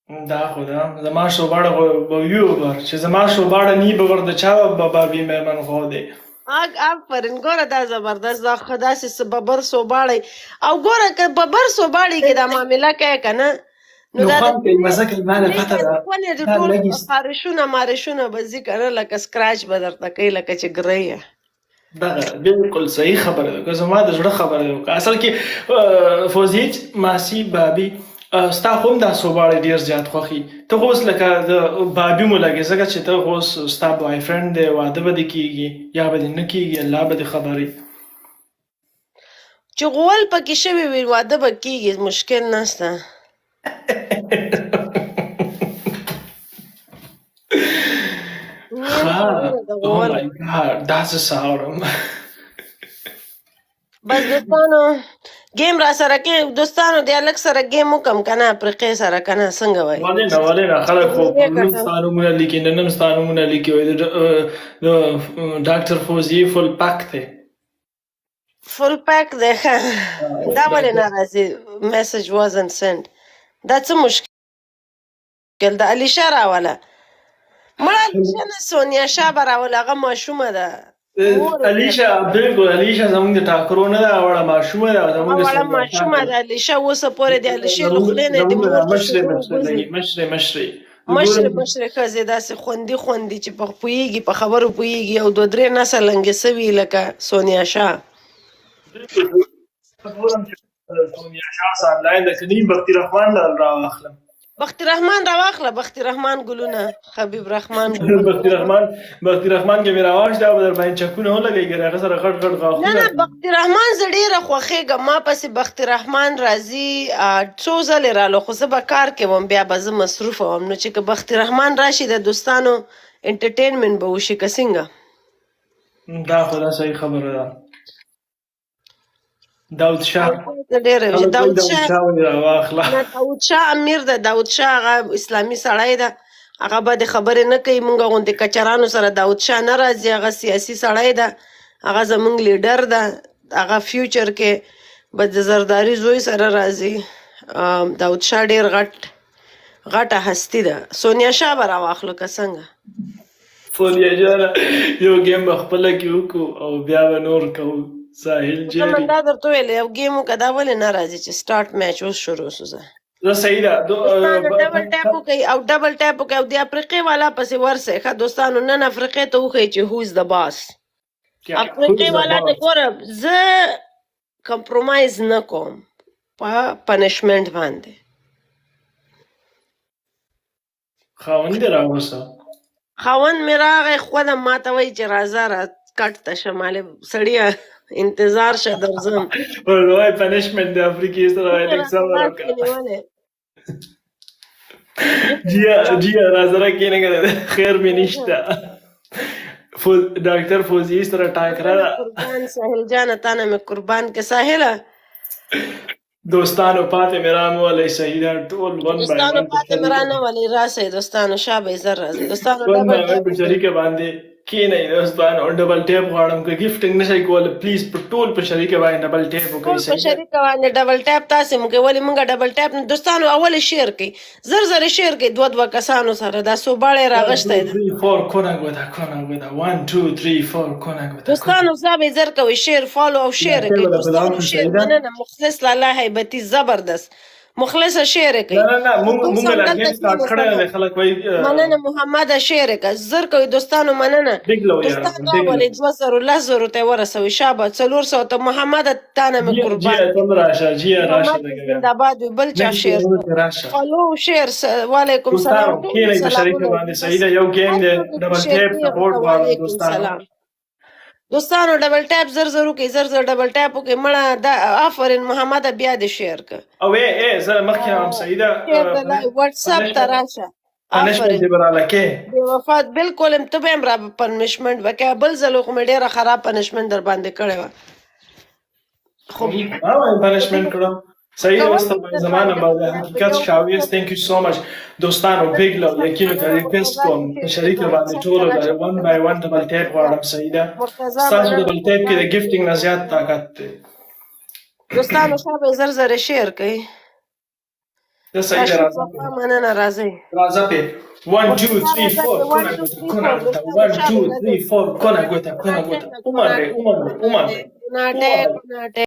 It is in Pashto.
دا خو ده زما شوباړه به وي ور چې زما شوباړه نی به ور د چا بابي مېرمن خو دی. آفرین ګوره دا زبردست دا خو داسې ببر سوباړی او ګوره که ببر سوباړی کې دا معامله کوي که نه نو نو دا خوند کوي مزه کوي ما له پته ده ونې د دا ټول لږ خارشونه مارشونه به ځي که نه لکه سکراچ به درته کوي لکه چې ګری دغه بالکل صحیح خبره ده که زما د زړه خبره ده که اصل کې فوزیج ماسی بابي ستا خو هم دا سوباړی ډېر زیات خوښي ته خو اوس لکه د بابي مو لګې ځکه چې ته خو اوس ستا بوای فرینډ دی واده به دې کېږي یا به دې نه کېږي الله به دې خبري چې غول پکې شوي وي واده به کېږي مشکل نشته Oh my God داسې ساړم بس دوستانو گیم را سره کې دوستانو د الک سره گیم وکم کنه افریقې سره کنه څنګه وای ولې نه خلک خو نن ستانومونه لیکي نن ستانومونه لیکي وای د ډاکټر فوزي فل پاک ته فل پاک ده دا ولې ناراضي میسج وازنت سند دا څه مشکل ده علیشه راوله مړه علیشه نه سونیا شاه به راوله هغه ماشومه ده علیشه بالکل علیشه زمونږ د ټاکرو نه ده وړه ماشومه ده زمونږ وړه ماشومه ده علیشه اوسه پورې د علیشې له خولې نه د مور مشرې ښځې داسې خوندي چې په پوهېږي په خبرو پوهېږي او دوه درې نسل لنګې سوي لکه سونیا شاه سونیا شاه آنلاین ده که نه بختي رحمان راواخلم بختي رحمان راواخله بختي رحمان ګلونه حبیب رحمان بختي رحمان کې مې راواخ دا به در باندې چکونه ولګېږي هغه سره غټ غاښونه نه بختي رحمان زه ډېره خوښېږم ما پسې بختي رحمان راځي څو ځلې راله خو زه به کار کې وم بیا به زه مصروفه وم نو چې که بختي رحمان راشي د دوستانو انټرټینمنټ به وشي که څنګه دا خو دا صحیح خبره ده داود شاه داود شاه امیر ده داود شاه هغه اسلامي سړی ده هغه به د خبرې نه کوي مونږ غوندې کچرانو سره داود شاه نه راځي هغه سیاسي سړی ده هغه زمونږ لیډر ده هغه فیوچر کې به د زرداري زوی سره راځي داود شاه ډېر غټه هستي ده سونیا شاه به راواخلو که څنګه سونیا جانه یو گیم به خپله کې وکړو او بیا به نور کوو ساحل جیری من دا درته ویل یو ګیم وکړه دا ولې نه راځي چې سټارټ میچ اوس شروع شو زه دا صحیح ده ډبل ټاپ وکړئ او ډبل ټاپ وکړئ او د افریقې والا پسې ورسئ ښه دوستانو نن افریقې ته وښیئ چې هو از د باس افریقې والا ته ګوره زه کمپرومایز نه کوم په پنشمنټ باندې خاوند دې راوسه خاوند مې راغی خودم ماته وایي چې راځه را کټ ته شمالې سړیه انتظار شه درځم ورته پنشمنټ د افریقې سره لږ صبر وکړه جیا راځه کېنه خیر مې نشته ډاکټر فوزي سره ټاکره ده قربان ساحل جانه تا نه مې قربان کې ساحله دوستانو پاتې مې رانولئ صحیح ده ټول دوستانو پاتې مې رانولئ راسئ دوستانو شابه زر راځئ دوستانو په شریکه باندې کینئ دوستانو ډبل ټیپ غواړم که ګفټینګ نشئ کولی پلیز په ټول په شریکه باندې ډبل ټیپ وکړئ په شریکه باندې ډبل ټیپ تاسې مو کوئ ولې مونږ ډبل ټیپ نه دوستانو اول شیر کوئ زر شیر کوئ دوه کسانو سره دا سوباړی راغشتی ده دوستانو صاحب زر کوئ شیر فالو او شیر کوئ دوستانو شیر مننه مخلص لاله هیبتي زبردست مخلصه شعر کوي نه مونږ لا گیم سٹارټ کړی دی خلک وایي مننه محمد شعر کوي زر کوي دوستانو مننه دوستانو راولئ 2000 ته ورسوئ شابه 400 ته محمد تانه مې قربان زنده‌باد وي بل چا شعر فالو شعر وعلیکم سلام کینئ په شریکه باندې صحیح ده یو گیم دی ډبل ټیپ سپورټ غواړم دوستانو دوستانو ډبل ټاپ زر وکړئ زر ډبل ټاپ وکړئ مړه دا آفرین محمد بیا دې شیر که او زه مخکې هم صحیح ده واتس اپ ته راشه پنشمنټ دې به راله کې د وفات بالکل ته به هم را پنشمنټ وکړې بل ځل خو مې ډېره خراب پنشمنټ در باندې کړې وه خو پنشمنٹ کړم صحیح وسته زمانه باندې حقیقت شاویز ثانک یو سو مچ دوستانو بیگ لو یقینا ته ریکوست کوم شریک باندې ټول ون بای ون ډبل ټیپ غواړم صحیح ده تاسو ډبل ټیپ کې د گیفټینګ نه زیات طاقت دی دوستانو شابه زر شیر کوي د صحیح ده راځه مننه راځي راځه په 1 2 3 4 کونه 1 2 3 4 کونه ګوته عمر Kunate, kunate.